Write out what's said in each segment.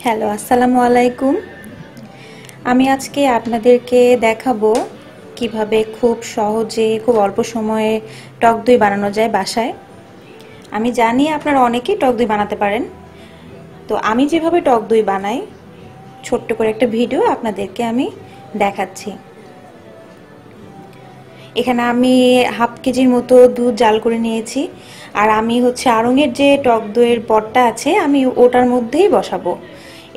Hello, আসসালামু আলাইকুম। আমি আজকে আপনাদেরকে দেখাবো কিভাবে খুব সহজে খুব অল্প সময়ে টক দই বানানো যায় বাসায়। আমি জানি আপনারা অনেকেই টক দই বানাতে পারেন, তো আমি যেভাবে টক দই বানাই ছোট্ট করে একটা ভিডিও আপনাদেরকে আমি দেখাচ্ছি। এখানে আমি হাফ কেজির মতো দুধ জাল করে নিয়েছি, আর আমি আড়ঙের যে টক দইয়ের পটটা আছে আমি ওটার মধ্যেই বসাবো।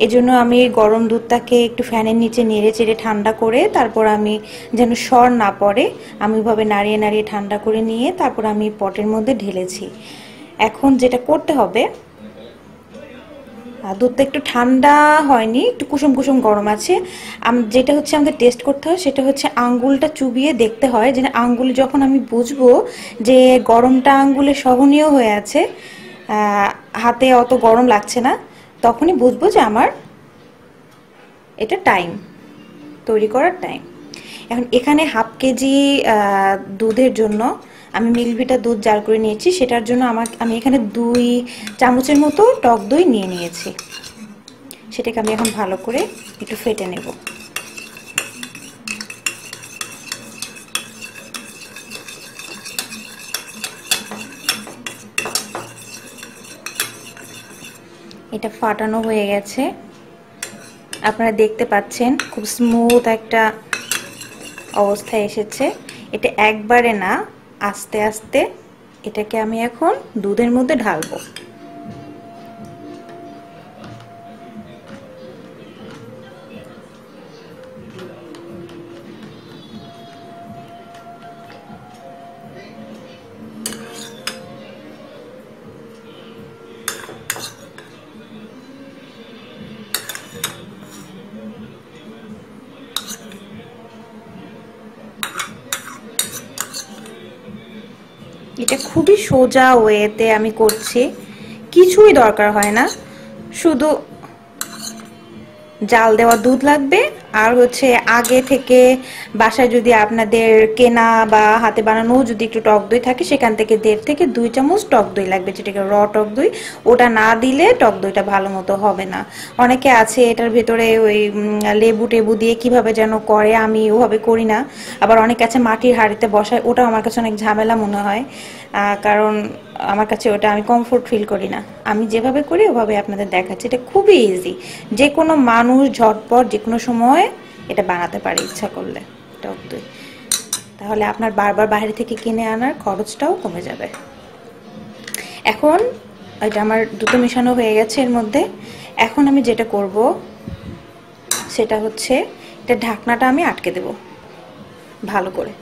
এজন্য আমি গরম দুধটাকে একটু ফ্যানের নিচে নেড়ে চেড়ে ঠান্ডা করে তারপর আমি যেন সর না পড়ে আমি ওইভাবে নাড়িয়ে নাড়িয়ে ঠান্ডা করে নিয়ে তারপর আমি পটের মধ্যে ঢেলেছি। এখন যেটা করতে হবে, দুধটা একটু ঠান্ডা হয়নি, একটু কুসুম কুসুম গরম আছে। যেটা আমাদের টেস্ট করতে হয় সেটা আঙ্গুলটা চুবিয়ে দেখতে হয়, যে আঙ্গুল যখন আমি বুঝবো যে গরমটা আঙ্গুলে সহনীয় হয়ে আছে, হাতে অত গরম লাগছে না, তখনই বুঝবো যে আমার এটা টাইম, তৈরি করার টাইম। এখন এখানে হাফ কেজি দুধের জন্য আমি মিল্কভিটা দুধ জাল করে নিয়েছি। সেটার জন্য আমি এখানে 2 চামচের মতো টক দই নিয়ে নিয়েছি। সেটাকে আমি এখন ভালো করে একটু ফেটে নেব। এটা ফাটানো হয়ে গেছে, আপনারা দেখতে পাচ্ছেন খুব স্মুথ একটা অবস্থায় এসেছে। এটা একবারে না, আস্তে আস্তে এটাকে আমি এখন দুধের মধ্যে ঢালবো। এটা খুবই সোজা ওয়েতে আমি করছি, কিছুই দরকার হয় না, শুধু জাল দেওয়া দুধ লাগবে। আর আগে থেকে বাসায় যদি আপনাদের কেনা বা হাতে বানানো যদি একটু টক দই থাকে, সেখান থেকে 1.5 থেকে 2 চামচ টক দই লাগবে, যেটাকে র টক দই। ওটা না দিলে টক দইটা ভালো মতো হবে না। অনেকে আছে এটার ভেতরে ওই লেবু টেবু দিয়ে কিভাবে যেন করে, আমি ওভাবে করি না। আবার অনেকে আছে মাটির হাঁড়িতে বসায়, ওটা আমার কাছে অনেক ঝামেলা মনে হয়, কারণ আমার কাছে ওটা আমি কমফোর্ট ফিল করি না। আমি যেভাবে করি ওভাবে আপনাদের দেখাচ্ছি। এটা খুবই ইজি, যে কোনো মানুষ ঝটপট যে কোনো সময় এটা বানাতে পারে ইচ্ছা করলে টক দই। তাহলে আপনার বারবার বাইরে থেকে কিনে আনার খরচটাও কমে যাবে। এখন এটা আমার দুটো মেশানো হয়ে গেছে এর মধ্যে। এখন আমি যেটা করব সেটা এটা ঢাকনাটা আমি আটকে দেব ভালো করে।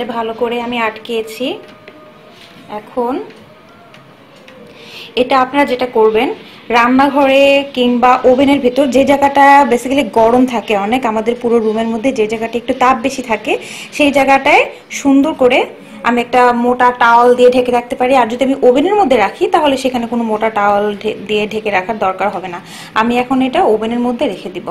এটা ভালো করে আমি আটকেছি। এখন এটা আপনারা যেটা করবেন, রান্নাঘরে কিংবা ওভেনের ভেতর যে জায়গাটা বেসিক্যালি গরম থাকে অনেক, আমাদের পুরো রুমের মধ্যে যে জায়গাটা একটু তাপ বেশি থাকে, সেই জায়গাটায় সুন্দর করে আমি একটা মোটা টাওয়াল দিয়ে ঢেকে রাখতে পারি। আর যদি আমি ওভেনের মধ্যে রাখি তাহলে সেখানে কোনো মোটা টাওয়াল দিয়ে ঢেকে রাখার দরকার হবে না। আমি এখন এটা ওভেনের মধ্যে রেখে দিব।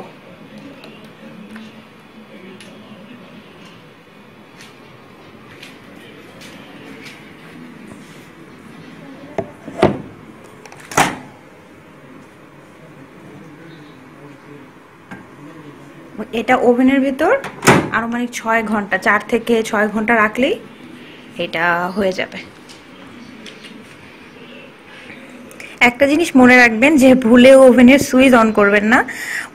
এটা ওভেনের ভেতর আনুমানিক 6 ঘন্টা, 4 থেকে 6 ঘন্টা রাখলেই এটা হয়ে যাবে। একটা জিনিস মনে রাখবেন যে ভুলেও ওভেনের সুইচ অন করবেন না।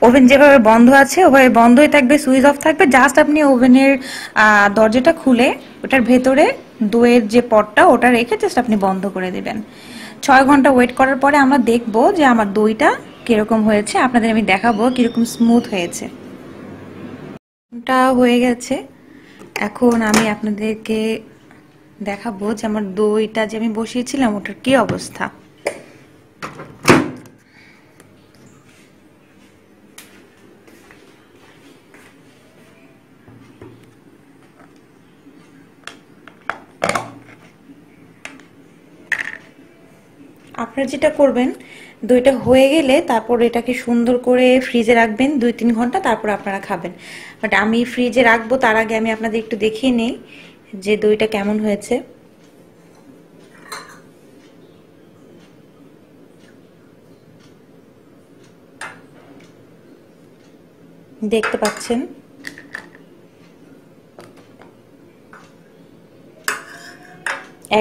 ওভেন যেভাবে বন্ধ আছে ওভাবে বন্ধই থাকবে, সুইচ অফ থাকবে। জাস্ট আপনি ওভেনের দরজাটা খুলে ওটার ভেতরে দইয়ের যে পটটা ওটা রেখে জাস্ট আপনি বন্ধ করে দিবেন। 6 ঘন্টা ওয়েট করার পরে আমরা দেখবো যে আমার দইটা কিরকম হয়েছে, আপনাদের আমি দেখাবো কিরকম স্মুথ হয়েছে। ওটা হয়ে গেছে। এখন আমি আপনাদেরকে দেখাবো যে আমার দইটা যে আমি বসিয়েছিলাম ওটার কি অবস্থা। আপনারা যেটা করবেন, দইটা হয়ে গেলে তারপর এটাকে সুন্দর করে ফ্রিজে রাখবেন 2-3 ঘন্টা, তারপর আপনারা খাবেন। বাট আমি ফ্রিজে রাখবো তার আগে আমি আপনাদের একটু দেখিয়ে নেই যে দইটা কেমন হয়েছে। দেখতে পাচ্ছেন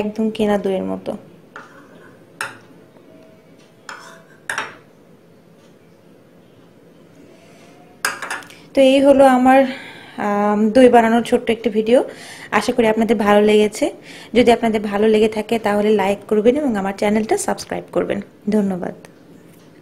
একদম কেনা দইয়ের মতো। তো এই হলো আমার দই বানানোর ছোট্ট একটা ভিডিও। আশা করি আপনাদের ভালো লেগেছে। যদি আপনাদের ভালো লেগে থাকে তাহলে লাইক করবেন এবং আমার চ্যানেলটা সাবস্ক্রাইব করবেন। ধন্যবাদ।